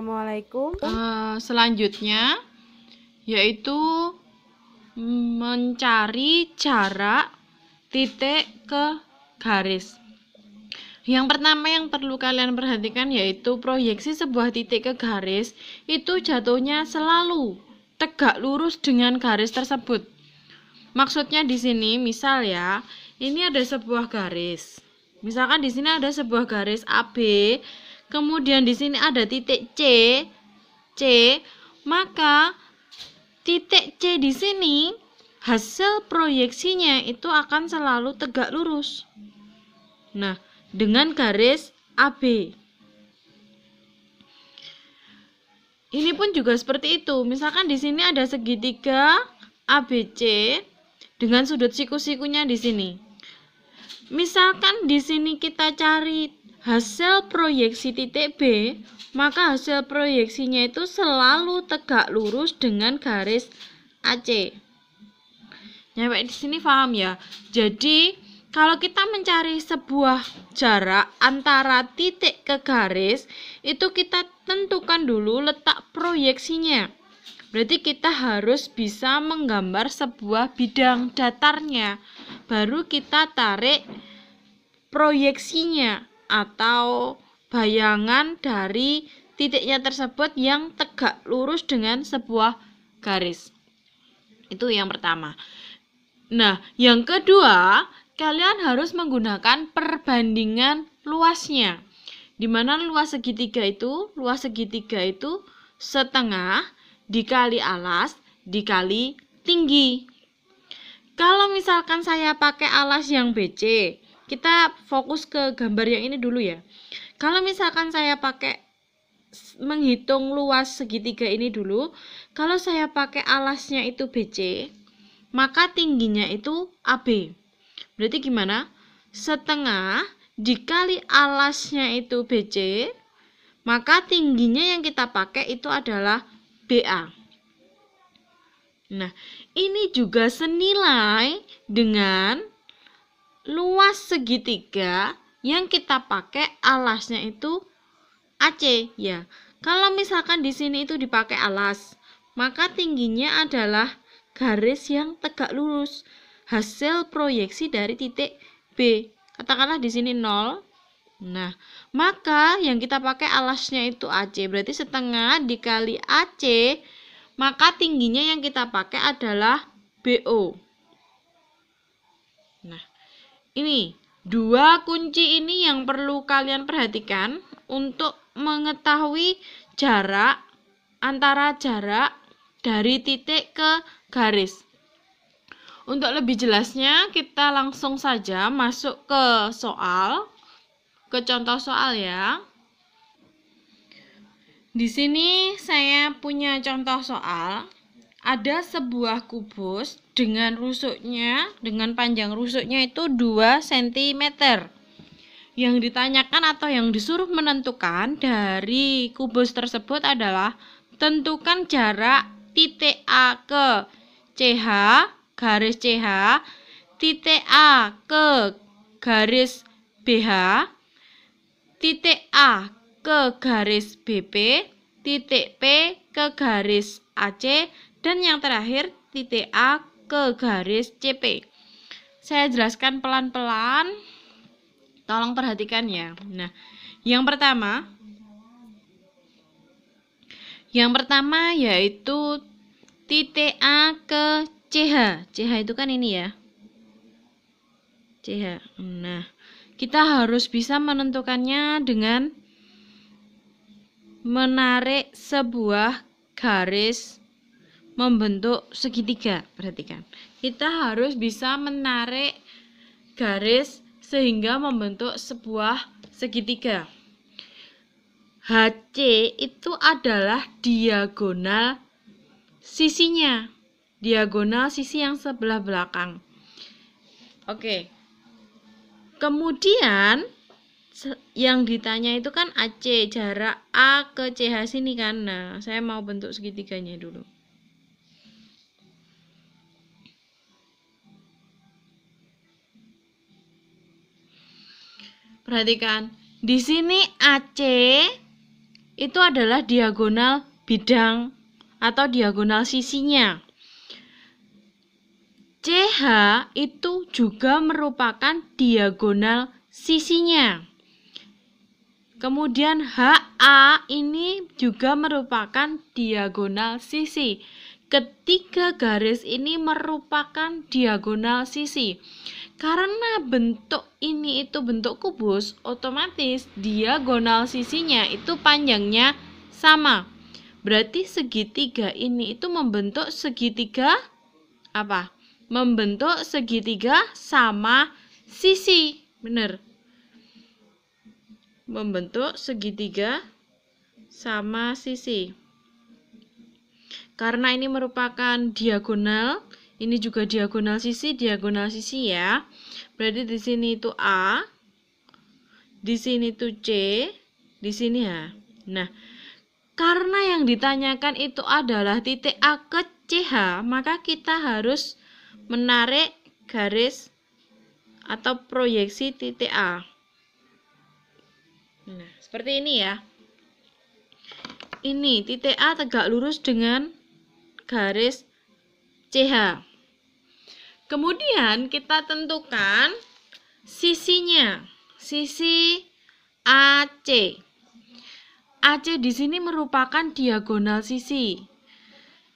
Assalamualaikum. Selanjutnya yaitu mencari jarak titik ke garis. Yang pertama yang perlu kalian perhatikan yaitu proyeksi sebuah titik ke garis itu jatuhnya selalu tegak lurus dengan garis tersebut. Maksudnya di sini misal ya, ini ada sebuah garis. Misalkan di sini ada sebuah garis AB, kemudian di sini ada titik C, maka titik C di sini hasil proyeksinya itu akan selalu tegak lurus. Nah, dengan garis AB. Ini pun juga seperti itu. Misalkan di sini ada segitiga ABC dengan sudut siku-sikunya di sini. Misalkan di sini kita cari hasil proyeksi titik B, maka hasil proyeksinya itu selalu tegak lurus dengan garis AC. Nyampe di sini paham ya? Jadi, kalau kita mencari sebuah jarak antara titik ke garis, itu kita tentukan dulu letak proyeksinya. Berarti kita harus bisa menggambar sebuah bidang datarnya. Baru kita tarik proyeksinya atau bayangan dari titiknya tersebut yang tegak lurus dengan sebuah garis. Itu yang pertama. Nah, yang kedua, kalian harus menggunakan perbandingan luasnya. Di mana luas segitiga itu setengah dikali alas dikali tinggi. Kalau misalkan saya pakai alas yang BC, kita fokus ke gambar yang ini dulu ya. Kalau misalkan saya pakai menghitung luas segitiga ini dulu, kalau saya pakai alasnya itu BC, maka tingginya itu AB. Berarti gimana? Setengah dikali alasnya itu BC, maka tingginya yang kita pakai itu adalah BA. Nah, ini juga senilai dengan luas segitiga yang kita pakai alasnya itu AC ya. Kalau misalkan di sini itu dipakai alas, maka tingginya adalah garis yang tegak lurus, hasil proyeksi dari titik B. Katakanlah di sini 0. Nah, maka yang kita pakai alasnya itu AC, berarti setengah dikali AC, maka tingginya yang kita pakai adalah BO. Nah, ini dua kunci ini yang perlu kalian perhatikan untuk mengetahui jarak antara jarak dari titik ke garis. Untuk lebih jelasnya, kita langsung saja masuk ke contoh soal ya. Di sini saya punya contoh soal. Ada sebuah kubus dengan panjang rusuknya itu 2 cm. Yang ditanyakan atau yang disuruh menentukan dari kubus tersebut adalah tentukan jarak titik A ke CH, garis CH, titik A ke garis BH, titik A ke garis BP, titik P ke garis AC, dan yang terakhir titik A ke garis CP. Saya jelaskan pelan-pelan, tolong perhatikan ya. Nah, yang pertama yaitu titik A ke CH. CH itu kan ini ya. CH. Nah, kita harus bisa menentukannya dengan menarik sebuah garis membentuk segitiga. Perhatikan. Kita harus bisa menarik garis sehingga membentuk sebuah segitiga. HC itu adalah diagonal sisinya. Diagonal sisi yang sebelah belakang. Oke. Kemudian yang ditanya itu kan AC, jarak A ke CH sini kan. Nah, saya mau bentuk segitiganya dulu. Perhatikan, di sini AC itu adalah diagonal bidang atau diagonal sisinya. CH itu juga merupakan diagonal sisinya. Kemudian HA ini juga merupakan diagonal sisi. Ketiga garis ini merupakan diagonal sisi. Karena bentuk ini itu bentuk kubus, otomatis diagonal sisinya itu panjangnya sama. Berarti segitiga ini itu membentuk segitiga apa? Membentuk segitiga sama sisi. Benar. Membentuk segitiga sama sisi. Karena ini merupakan diagonal, ini juga diagonal sisi ya. Berarti di sini itu A, di sini itu C, di sini H. Nah, karena yang ditanyakan itu adalah titik A ke CH, maka kita harus menarik garis atau proyeksi titik A. Nah, seperti ini ya. Ini titik A tegak lurus dengan garis CH. Kemudian kita tentukan sisinya. Sisi AC. AC di sini merupakan diagonal sisi.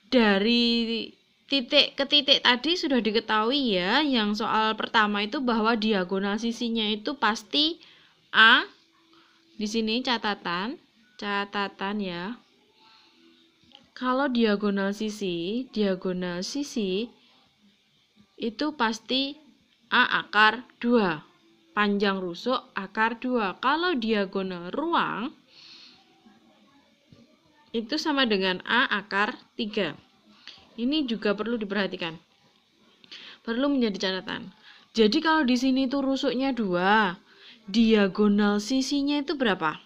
Dari titik ke titik tadi sudah diketahui ya, yang soal pertama itu bahwa diagonal sisinya itu pasti A. Di sini catatan ya. Kalau diagonal sisi itu pasti A akar 2. Panjang rusuk akar 2. Kalau diagonal ruang itu sama dengan A akar 3. Ini juga perlu diperhatikan. Perlu menjadi catatan. Jadi kalau di sini itu rusuknya 2, diagonal sisinya itu berapa?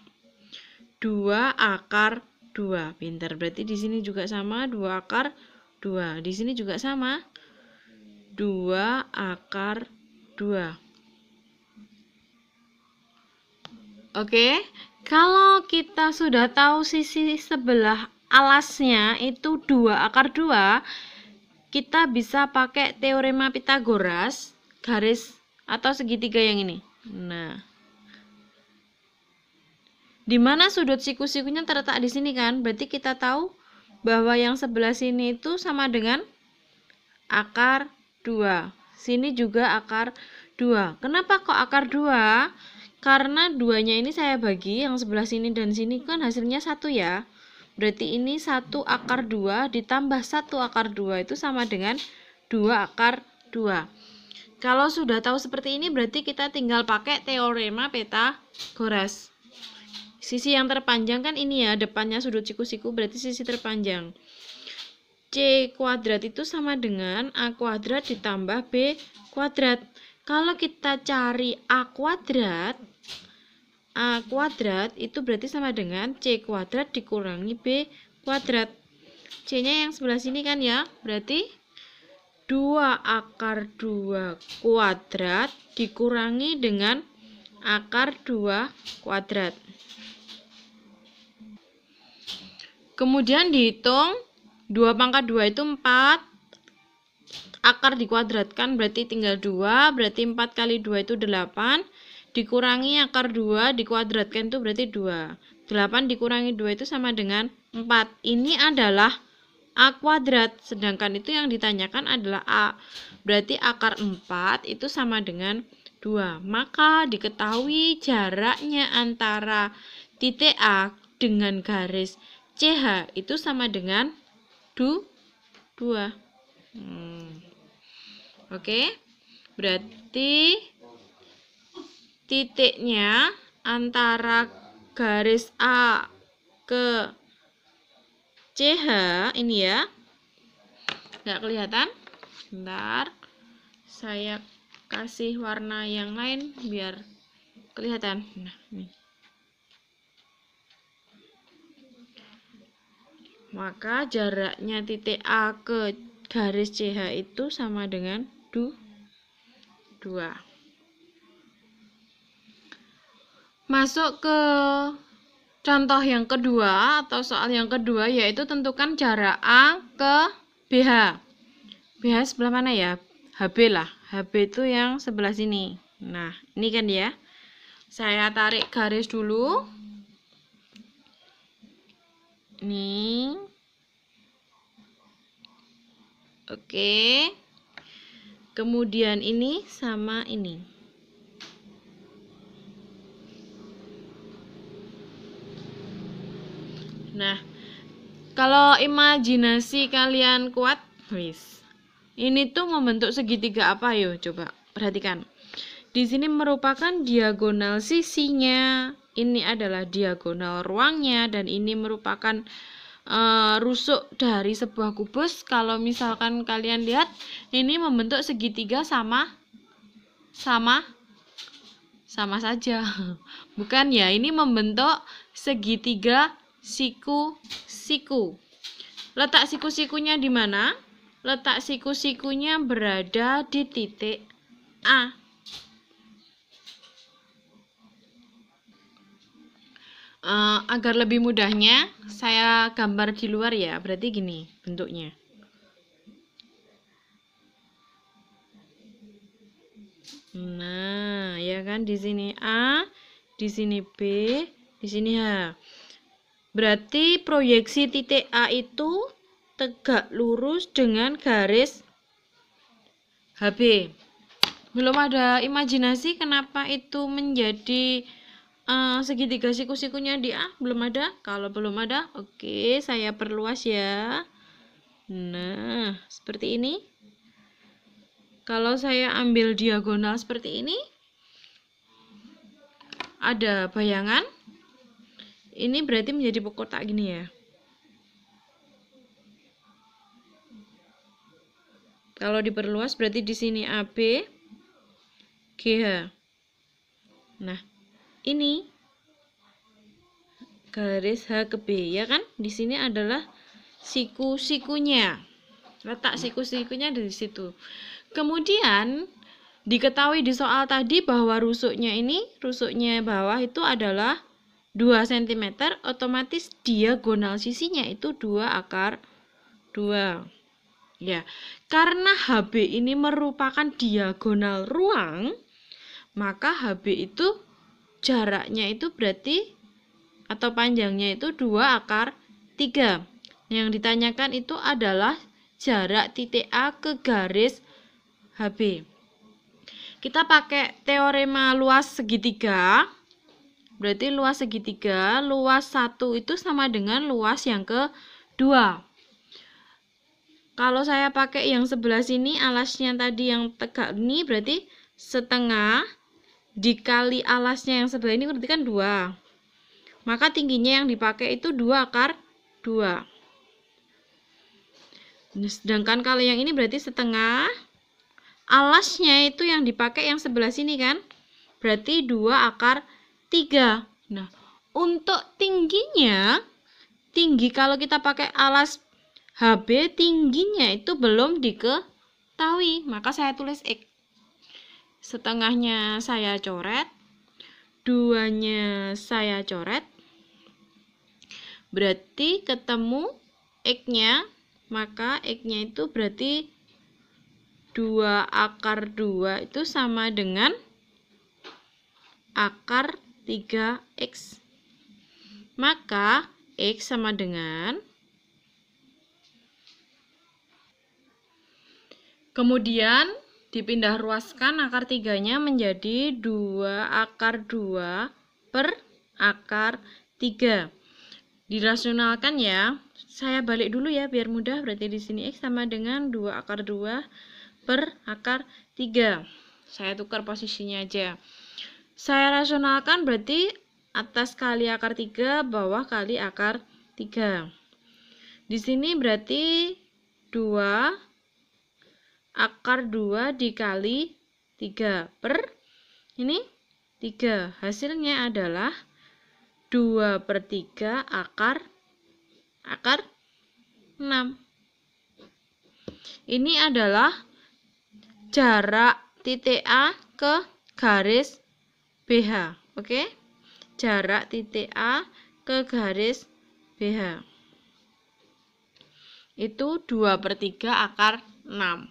2 akar 2. Pintar. Berarti di sini juga sama 2 akar 2. Di sini juga sama 2 akar 2. Oke, kalau kita sudah tahu sisi sebelah alasnya itu 2 akar 2, kita bisa pakai teorema Pitagoras, garis atau segitiga yang ini. Nah, di mana sudut siku-sikunya terletak di sini kan? Berarti kita tahu bahwa yang sebelah sini itu sama dengan akar 2. Sini juga akar 2. Kenapa kok akar 2? Karena 2-nya ini saya bagi, yang sebelah sini dan sini kan hasilnya 1 ya. Berarti ini 1 akar 2 ditambah 1 akar 2 itu sama dengan 2 akar 2. Kalau sudah tahu seperti ini berarti kita tinggal pakai teorema Pitagoras. Sisi yang terpanjang kan ini ya, depannya sudut siku-siku berarti sisi terpanjang. C kuadrat itu sama dengan A kuadrat ditambah B kuadrat. Kalau kita cari A kuadrat itu berarti sama dengan C kuadrat dikurangi B kuadrat. C-nya yang sebelah sini kan ya, berarti 2 akar 2 kuadrat dikurangi dengan akar 2 kuadrat. Kemudian dihitung 2 pangkat 2 itu 4, akar dikuadratkan berarti tinggal 2, berarti 4 kali 2 itu 8, dikurangi akar 2 dikuadratkan itu berarti 2. 8 dikurangi 2 itu sama dengan 4. Ini adalah A kuadrat, sedangkan itu yang ditanyakan adalah A. Berarti akar 4 itu sama dengan 2. Maka diketahui jaraknya antara titik A dengan garis CH itu sama dengan 2. Oke. Berarti titiknya antara garis A ke CH ini ya. Nggak kelihatan? Bentar. Saya kasih warna yang lain biar kelihatan. Nah, ini. Maka jaraknya titik A ke garis CH itu sama dengan 2. Masuk ke Contoh yang kedua atau soal yang kedua yaitu tentukan jarak A ke BH. BH sebelah mana ya? HB lah. HB itu yang sebelah sini. Nah, ini kan ya. Saya tarik garis dulu. Nih. Oke. Kemudian ini sama ini. Nah, kalau imajinasi kalian kuat, wis. Ini tuh membentuk segitiga apa, yuk coba perhatikan. Di sini merupakan diagonal sisinya, ini adalah diagonal ruangnya, dan ini merupakan rusuk dari sebuah kubus. Kalau misalkan kalian lihat, ini membentuk segitiga sama saja. Bukan ya, ini membentuk segitiga siku-siku. Letak siku-sikunya di mana? Letak siku-sikunya berada di titik A. Agar lebih mudahnya, saya gambar di luar ya. Berarti gini bentuknya. Nah, ya kan, di sini A, di sini B, di sini H. Berarti proyeksi titik A itu tegak lurus dengan garis HB. Belum ada imajinasi kenapa itu menjadi segitiga siku-sikunya di A? Belum ada? Kalau belum ada, oke, saya perluas ya. Nah, seperti ini. Kalau saya ambil diagonal seperti ini, ada bayangan. Ini berarti menjadi kotak gini ya. Kalau diperluas berarti di sini AB, GH. Nah, ini garis H ke B ya kan? Di sini adalah siku-sikunya. Letak siku-sikunya di situ. Kemudian diketahui di soal tadi bahwa rusuknya bawah itu adalah 2 cm, otomatis diagonal sisinya itu 2/2. Ya, karena HB ini merupakan diagonal ruang, maka HB itu jaraknya itu berarti atau panjangnya itu 2/3. Yang ditanyakan itu adalah jarak titik A ke garis HB. Kita pakai teorema luas segitiga. Berarti luas segitiga, luas 1 itu sama dengan luas yang kedua. Kalau saya pakai yang sebelah sini, alasnya tadi yang tegak ini berarti setengah dikali alasnya yang sebelah ini berarti kan 2. Maka tingginya yang dipakai itu 2/2. Sedangkan kalau yang ini berarti setengah. Alasnya itu yang dipakai yang sebelah sini kan? Berarti 2/3. Nah, untuk tingginya, kalau kita pakai alas HB, tingginya itu belum diketahui. Maka saya tulis X. Setengahnya saya coret, 2-nya saya coret. Berarti ketemu X-nya, maka X-nya itu berarti 2/2 itu sama dengan akar 3X. Maka X sama dengan, kemudian dipindah ruaskan akar 3-nya menjadi 2/2 per akar 3. Dirasionalkan ya. Saya balik dulu ya biar mudah. Berarti di sini X sama dengan 2/2 per akar 3. Saya tukar posisinya aja. Saya rasionalkan berarti atas kali akar 3, bawah kali akar 3. Di sini berarti 2/2 dikali 3 per ini 3. Hasilnya adalah 2/3 akar 6. Ini adalah jarak titik A ke garis BH. Oke? Jarak titik A ke garis BH. Itu 2/3 akar 6.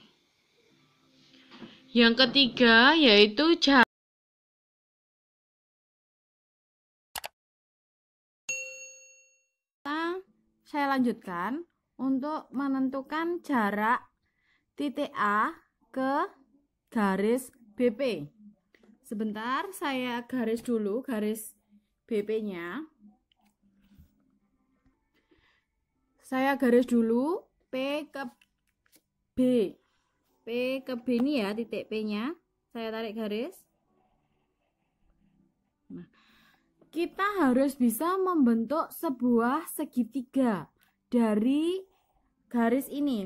Yang ketiga yaitu saya lanjutkan untuk menentukan jarak titik A ke garis BP. Sebentar, saya garis dulu garis BP-nya. Saya garis dulu P ke B. P ke B ini ya titik P-nya. Saya tarik garis. Nah, kita harus bisa membentuk sebuah segitiga dari garis ini.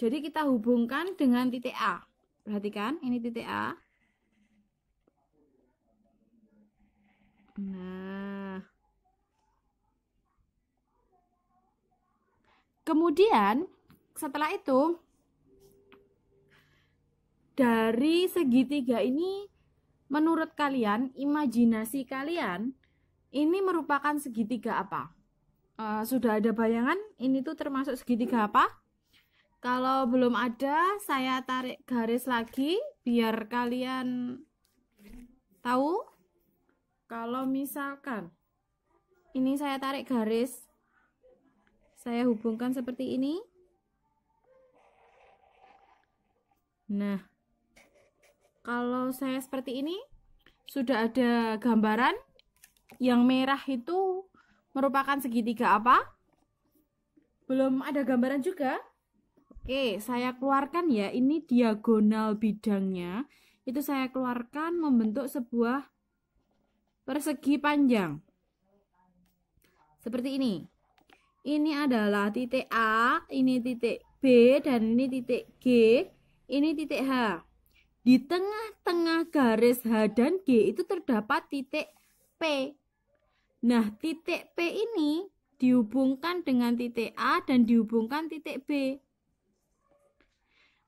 Jadi kita hubungkan dengan titik A. Perhatikan, ini titik A. Nah, kemudian setelah itu dari segitiga ini, menurut kalian, imajinasi kalian, ini merupakan segitiga apa? Sudah ada bayangan ini tuh termasuk segitiga apa? Kalau belum ada, saya tarik garis lagi biar kalian tahu. Kalau misalkan ini saya tarik garis, saya hubungkan seperti ini. Nah, kalau saya seperti ini, sudah ada gambaran. Yang merah itu merupakan segitiga apa? Belum ada gambaran juga. Oke, saya keluarkan ya. Ini diagonal bidangnya. Itu saya keluarkan membentuk sebuah persegi panjang. Seperti ini. Ini adalah titik A, ini titik B, dan ini titik G, ini titik H. Di tengah-tengah garis H dan G itu terdapat titik P. Nah, titik P ini dihubungkan dengan titik A dan dihubungkan titik B.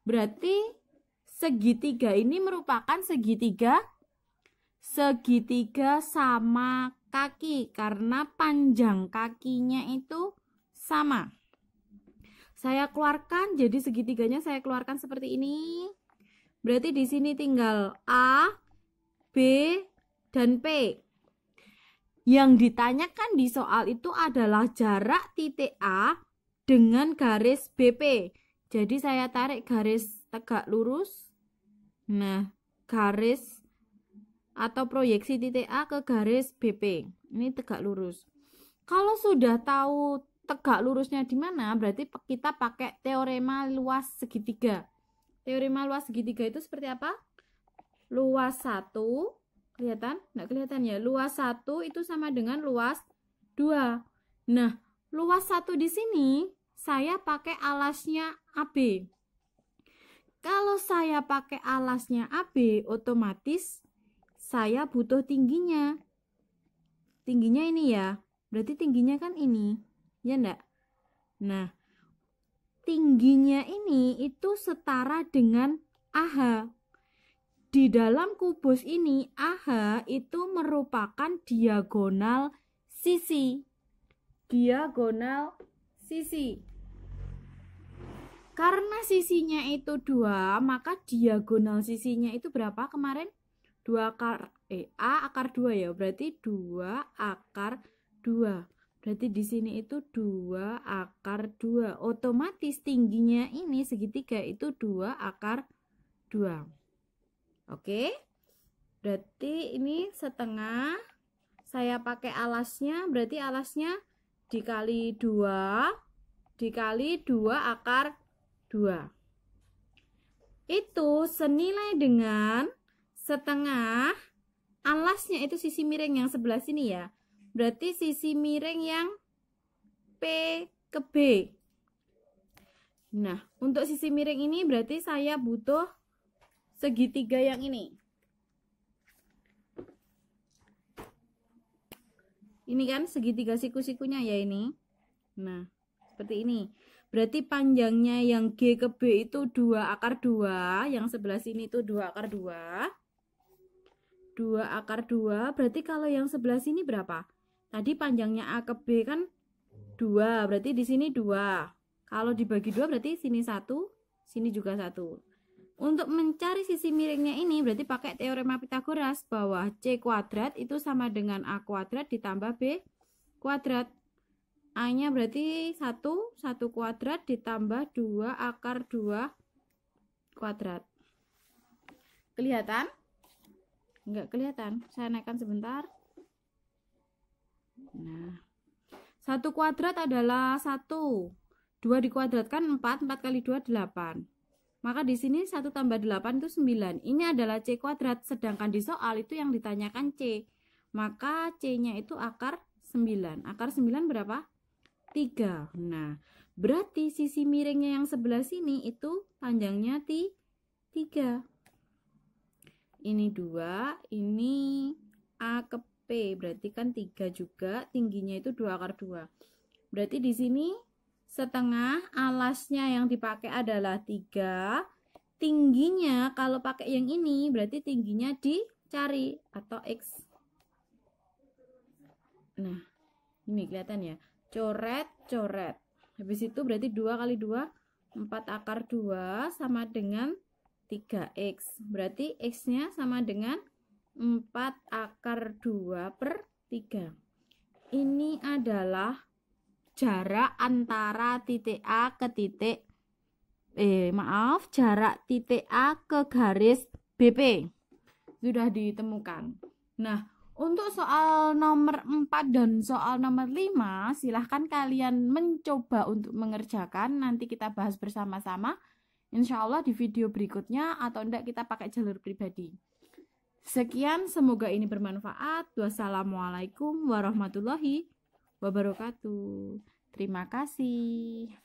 Berarti segitiga ini merupakan segitiga sama kaki karena panjang kakinya itu sama. Saya keluarkan, jadi segitiganya saya keluarkan seperti ini. Berarti di sini tinggal A, B, dan P. Yang ditanyakan di soal itu adalah jarak titik A dengan garis BP. Jadi saya tarik garis tegak lurus. Nah, garis atau proyeksi titik A ke garis BP. Ini tegak lurus. Kalau sudah tahu tegak lurusnya di mana, berarti kita pakai teorema luas segitiga. Teorema luas segitiga itu seperti apa? Luas 1, kelihatan? Nggak kelihatan ya? Luas 1 itu sama dengan luas 2. Nah, luas 1 di sini saya pakai alasnya AB. Kalau saya pakai alasnya AB, otomatis saya butuh tingginya. Tingginya ini ya. Berarti tingginya kan ini. Ya enggak? Nah, tingginya ini itu setara dengan AH. Di dalam kubus ini, AH itu merupakan diagonal sisi. Diagonal sisi. Karena sisinya itu 2, maka diagonal sisinya itu berapa kemarin? 2 akar A akar 2 ya. Berarti 2 akar 2. Berarti di sini itu 2 akar 2. Otomatis tingginya ini segitiga itu 2 akar 2. Oke. Berarti ini setengah. Saya pakai alasnya, berarti alasnya dikali 2 dikali 2 akar 2. Itu senilai dengan setengah alasnya itu sisi miring yang sebelah sini ya. Berarti sisi miring yang P ke B. Nah, untuk sisi miring ini berarti saya butuh segitiga yang ini. Ini kan segitiga siku-sikunya ya ini. Nah, seperti ini. Berarti panjangnya yang G ke B itu 2 akar 2. Yang sebelah sini itu 2 akar 2. 2 akar 2. Berarti kalau yang sebelah sini berapa? tadi panjangnya A ke B kan 2, berarti di sini 2. Kalau dibagi 2 berarti sini 1, sini juga 1. Untuk mencari sisi miringnya ini berarti pakai teorema Pitagoras bahwa C kuadrat itu sama dengan A kuadrat ditambah B kuadrat. A-nya berarti 1 kuadrat ditambah 2 akar 2 kuadrat. Kelihatan? Enggak kelihatan. Saya naikkan sebentar. Nah, 1 kuadrat adalah 1. 2 dikuadratkan 4 kali 2 8. Maka di sini 1 tambah 8 itu 9. Ini adalah C kuadrat, sedangkan di soal itu yang ditanyakan C. Maka C-nya itu akar 9. Akar 9 berapa? 3. Nah, berarti sisi miringnya yang sebelah sini itu panjangnya 3. Ini 2, ini A ke P, berarti kan 3 juga, tingginya itu 2 akar 2. Berarti di sini setengah, alasnya yang dipakai adalah 3. Tingginya kalau pakai yang ini berarti tingginya dicari atau X. Nah, ini kelihatan ya. Coret. Habis itu berarti 2 kali 2, 4 akar 2 sama dengan 3X. Berarti X-nya sama dengan 4 akar 2 per 3. Ini adalah jarak antara titik A ke titik jarak titik A ke garis BP sudah ditemukan. Nah, untuk soal nomor 4 dan soal nomor 5 silahkan kalian mencoba untuk mengerjakan. Nanti kita bahas bersama-sama insya Allah di video berikutnya, atau enggak kita pakai jalur pribadi. Sekian, semoga ini bermanfaat. Wassalamualaikum warahmatullahi wabarakatuh. Terima kasih.